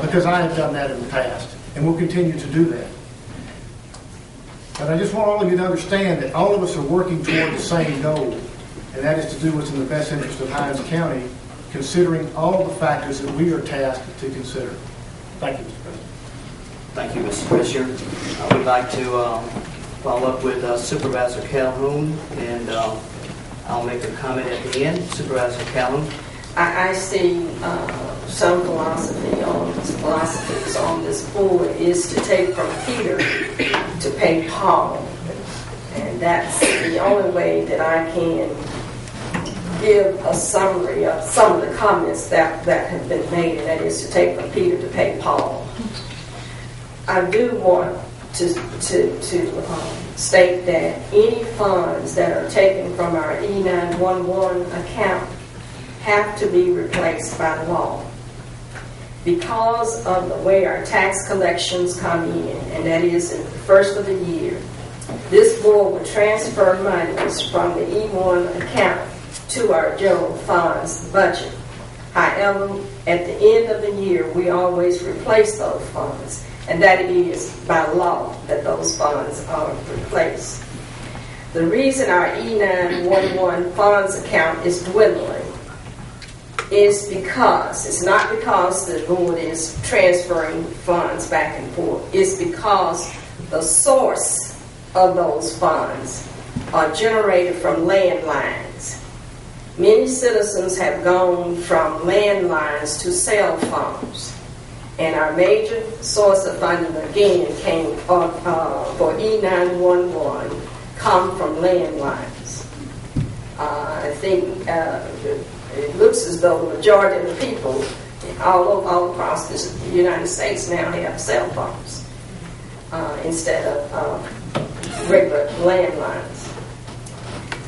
Because I have done that in the past, and will continue to do that. But I just want all of you to understand that all of us are working toward the same goal, and that is to do what's in the best interest of Hinds County, considering all the factors that we are tasked to consider. Thank you, Mr. President. Thank you, Mr. Commissioner. I would like to follow up with Supervisor Calhoun, and I'll make a comment at the end. Supervisor Calhoun. I see some philosophies on this board is to take from Peter to pay Paul. And that's the only way that I can give a summary of some of the comments that have been made, and that is to take from Peter to pay Paul. I do want to state that any funds that are taken from our E911 account have to be replaced by law. Because of the way our tax collections come in, and that is in the first of the year, this board will transfer monies from the E1 account to our general funds budget. However, at the end of the year, we always replace those funds, and that is by law that those funds are replaced. The reason our E911 funds account is dwindling is because, it's not because the board is transferring funds back and forth, it's because the source of those funds are generated from landlines. Many citizens have gone from landlines to cell phones, and our major source of funding again came for E911 come from landlines. I think it looks as though the majority of the people all across the United States now have cell phones instead of regular landlines.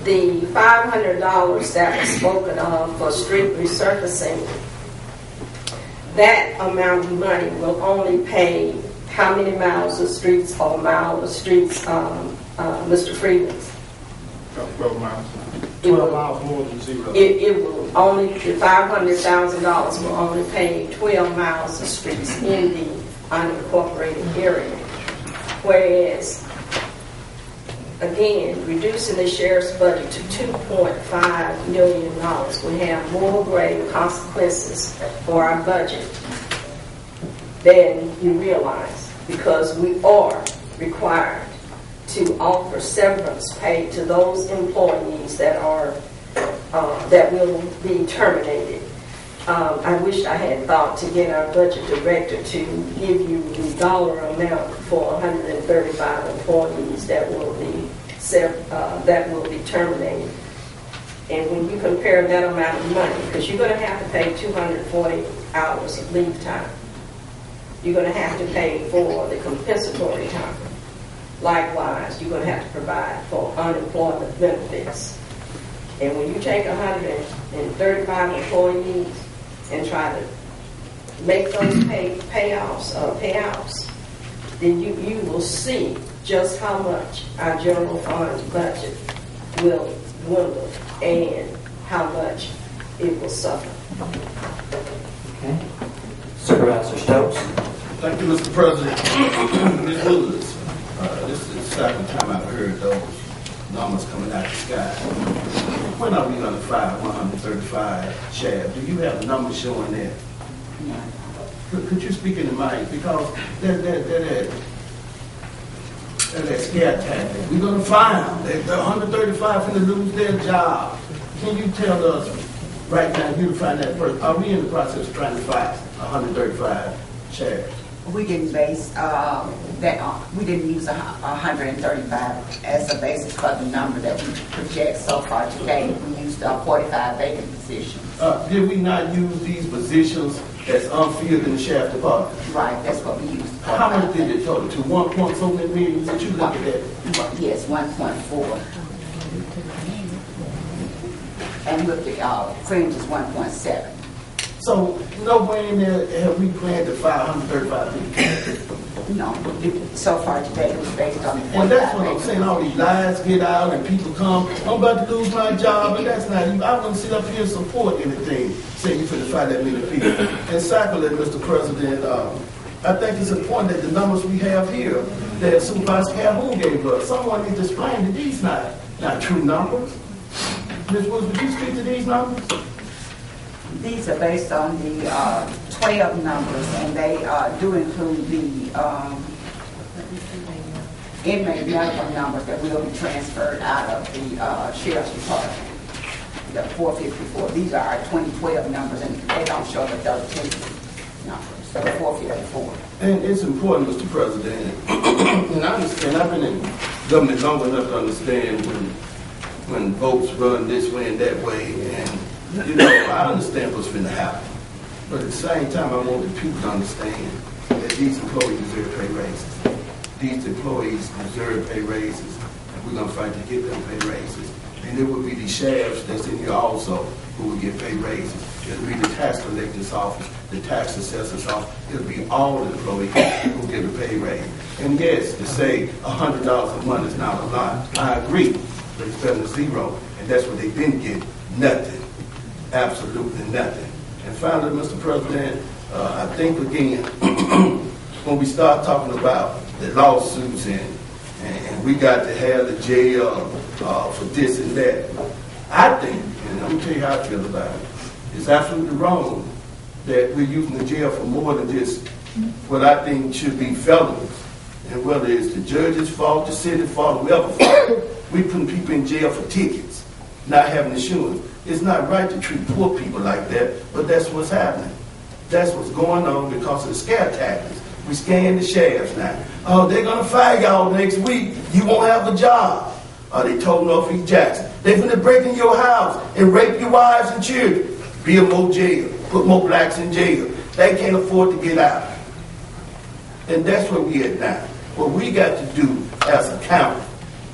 The $500 that was spoken of for street resurfacing, that amount of money will only pay how many miles of streets or mile of streets, Mr. Freeman? 12 miles. 12 miles more than zero. It will only, the $500,000 will only pay 12 miles of streets in the unincorporated area. Whereas, again, reducing the sheriff's budget to $2.5 million will have more grave consequences for our budget than you realize, because we are required to offer severance pay to those employees that will be terminated. I wish I had thought to get our budget director to give you the dollar amount for 135 employees that will be terminated. And when you compare that amount of money, because you're going to have to pay 240 hours of leave time, you're going to have to pay for the compensatory time. Likewise, you're going to have to provide for unemployment benefits. And when you take 135 employees and try to make those payouts, then you will see just how much our general funds budget will dwindle and how much it will suffer. Okay. Supervisor Stokes. Thank you, Mr. President. Ms. Woods, this is the second time I've heard those numbers coming out of the sky. When are we going to fire 135 sheriffs? Do you have numbers showing that? Could you speak in the mic? Because that scare tactic. We're going to fire them. The 135 going to lose their job. Can you tell us right now, you find that person? Are we in the process of trying to fire 135 sheriffs? We didn't base we didn't use 135 as a basis for the number that we project so far today. We used 45 vacant positions. Did we not use these positions as unfilled in the sheriff department? Right, that's what we used. How much did it total to? 1.4 million? Did you look at that? Yes, 1.4. And with the fringe is 1.7. So, nowhere in there have we planned to fire 135 people? No, so far today it was based on the 45. And that's what I'm saying, all these lies get out and people come, I'm about to lose my job, and that's not even, I wouldn't sit up here and support anything, saying you're going to fire that many people. And secondly, Mr. President, I think it's important that the numbers we have here, that Supervisor Calhoun gave us, someone needs to explain that these not true numbers. Ms. Woods, would you speak to these numbers? These are based on the 12 numbers, and they do include the inmate medical numbers that will be transferred out of the Sheriff's Department. the 454. These are our 2012 numbers, and they don't show the 13 numbers. So the 454. And it's important, Mr. President, and I understand, I've been in government long enough to understand when votes run this way and that way, and, you know, I understand what's going to happen. But at the same time, I want the people to understand that these employees deserve pay raises. These employees deserve pay raises, and we're going to fight to get them pay raises. And it will be the sheriffs that's in here also who will get pay raises. It'll be the tax collector's office, the tax assessor's office. It'll be all the employees who get a pay raise. And yes, to say $100 a month is not a lot, I agree, but it's better than zero. And that's what they didn't get, nothing, absolutely nothing. And finally, Mr. President, I think again, when we start talking about the lawsuits and we got to have the jail for this and that, I think, and I'm going to tell you how I feel about it, it's absolutely wrong that we're using the jail for more than just what I think should be felonies. And whether it's the judge's fault, the city's fault, whoever's fault, we putting people in jail for tickets, not having insurance. It's not right to treat poor people like that, but that's what's happening. That's what's going on because of the scare tactics. We scaring the sheriffs now. Oh, they're going to fire y'all next week. You won't have a job. They told Northeast Jackson. They're going to break in your house and rape your wives and children. Build more jail. Put more blacks in jail. They can't afford to get out. And that's where we at now. What we got to do as a county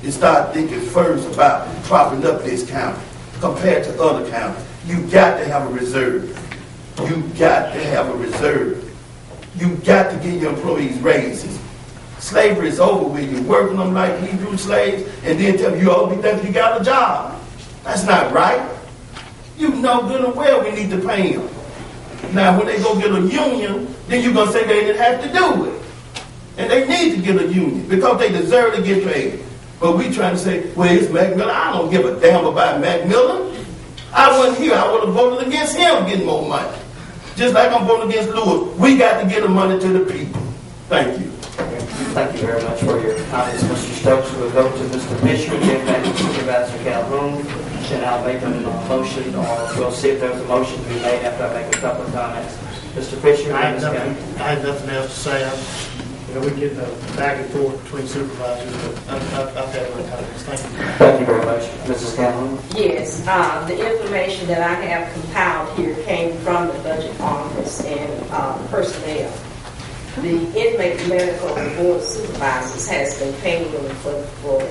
is start thinking first about propping up this county compared to other counties. You got to have a reserve. You got to have a reserve. You got to give your employees raises. Slavery is over with. You're working them like Hebrew slaves and then tell them you owe me that you got a job. That's not right. You know good and well we need to pay them. Now, when they go get a union, then you're going to say they didn't have to do it. And they need to get a union because they deserve to get paid. But we trying to say, well, it's Macmillan. I don't give a damn about Macmillan. I wasn't here. I would have voted against him getting more money. Just like I'm voting against Lewis. We got to get the money to the people. Thank you. Thank you very much for your comments, Mr. Stokes. We'll go to Mr. Fisher, give back to Supervisor Calhoun, and I'll make a motion, or we'll see if there's a motion to be made after I make a couple of comments. Mr. Fisher, I have nothing else to say. We get back and forth between supervisors, but I've had my comments. Thank you. Thank you very much. Mrs. Calhoun? Yes, the information that I have compiled here came from the budget office and personnel. The inmate medical board of supervisors has been paying for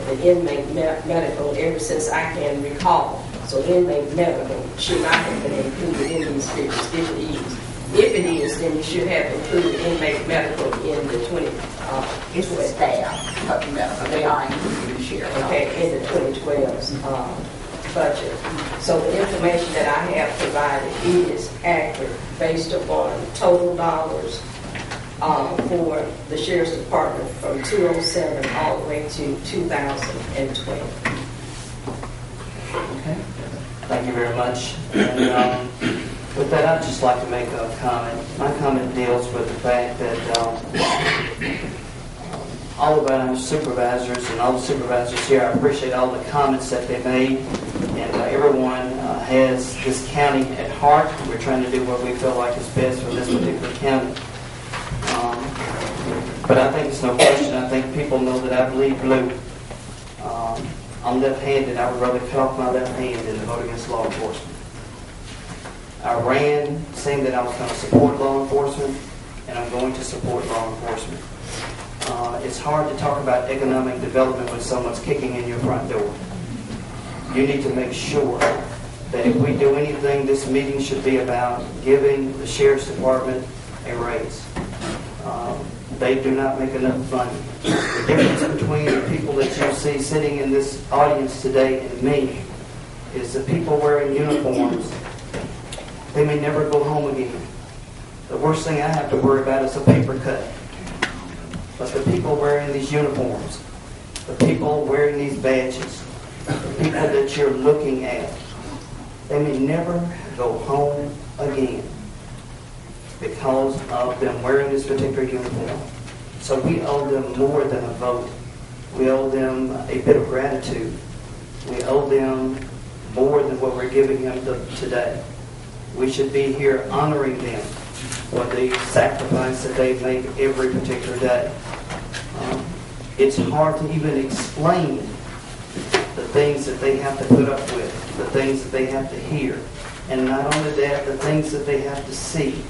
the inmate medical ever since I can recall. So inmate medical should not have been included in these figures if it is. If it is, then you should have included inmate medical in the 20. It's the staff of the medical. They are included in the sheriff. Okay, in the 2012 budget. So the information that I have provided is accurate based upon total dollars for the Sheriff's Department from 2007 all the way to 2012. Okay. Thank you very much. And, with that, I'd just like to make a comment. My comment deals with the fact that all of our supervisors and all the supervisors here, I appreciate all the comments that they made, and everyone has this county at heart. We're trying to do what we feel like is best for this particular county. But I think it's no question. I think people know that I bleed blue. I'm left-handed. I would rather cut off my left hand than to vote against law enforcement. I ran saying that I was going to support law enforcement, and I'm going to support law enforcement. It's hard to talk about economic development when someone's kicking in your front door. You need to make sure that if we do anything, this meeting should be about giving the Sheriff's Department a raise. They do not make enough money. The difference between the people that you see sitting in this audience today and me is the people wearing uniforms. They may never go home again. The worst thing I have to worry about is a paper cut. But the people wearing these uniforms, the people wearing these badges, the people that you're looking at, they may never go home again because of them wearing this particular uniform. So we owe them more than a vote. We owe them a bit of gratitude. We owe them more than what we're giving them today. We should be here honoring them for the sacrifice that they make every particular day. It's hard to even explain the things that they have to put up with, the things that they have to hear. And not only that, the things that they have to see.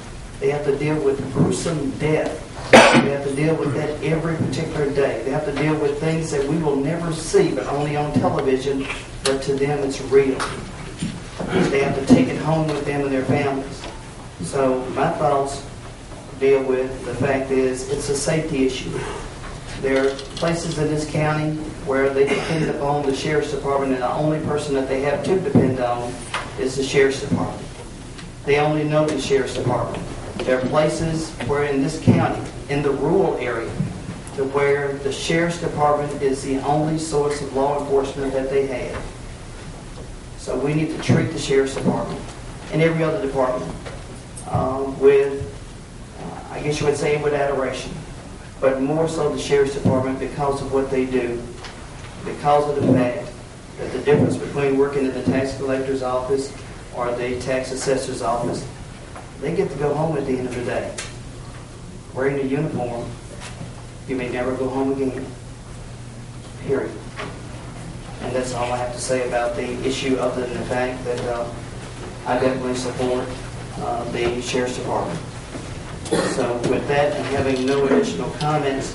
They have to deal with gruesome death. They have to deal with that every particular day. They have to deal with things that we will never see, but only on television, but to them it's real. They have to take it home with them and their families. So my thoughts deal with the fact is it's a safety issue. There are places in this county where they depend upon the sheriff's department, and the only person that they have to depend on is the sheriff's department. They only know the sheriff's department. There are places where in this county, in the rural area, to where the sheriff's department is the only source of law enforcement that they have. So we need to treat the sheriff's department and every other department with, I guess you would say, with adoration. But more so the sheriff's department because of what they do, because of the fact that the difference between working in the tax collector's office or the tax assessor's office, they get to go home at the end of the day. Wearing a uniform, you may never go home again. Period. And that's all I have to say about the issue, other than the fact that I definitely support the Sheriff's Department. So with that, and having no additional comments,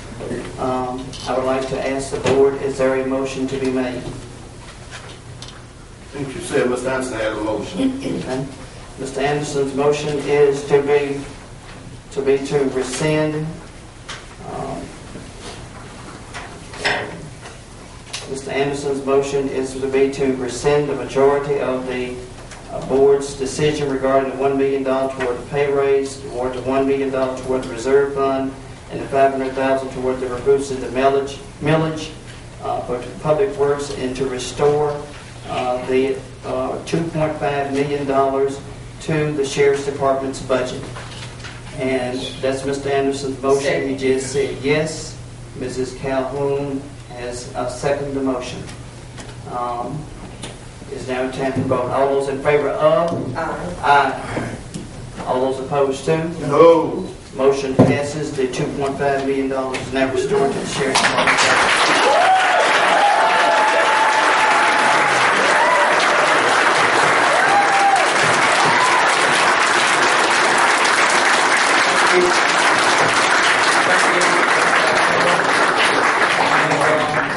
I would like to ask the board, is there a motion to be made? I think you said Mr. Anderson had a motion. Okay. Mr. Anderson's motion is to rescind. Mr. Anderson's motion is to rescind the majority of the board's decision regarding the $1 million toward the pay raise, toward the $1 million toward the reserve fund, and the $500,000 toward the reducing the millage for public works, and to restore the $2.5 million to the Sheriff's Department's budget. And that's Mr. Anderson's motion. He just said yes. Mrs. Calhoun has seconded the motion. It's now time to vote. All those in favor of? Aye. Aye. All those opposed to? No. Motion passes. The $2.5 million is now restored to the Sheriff's Department.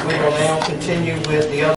We will now continue with the other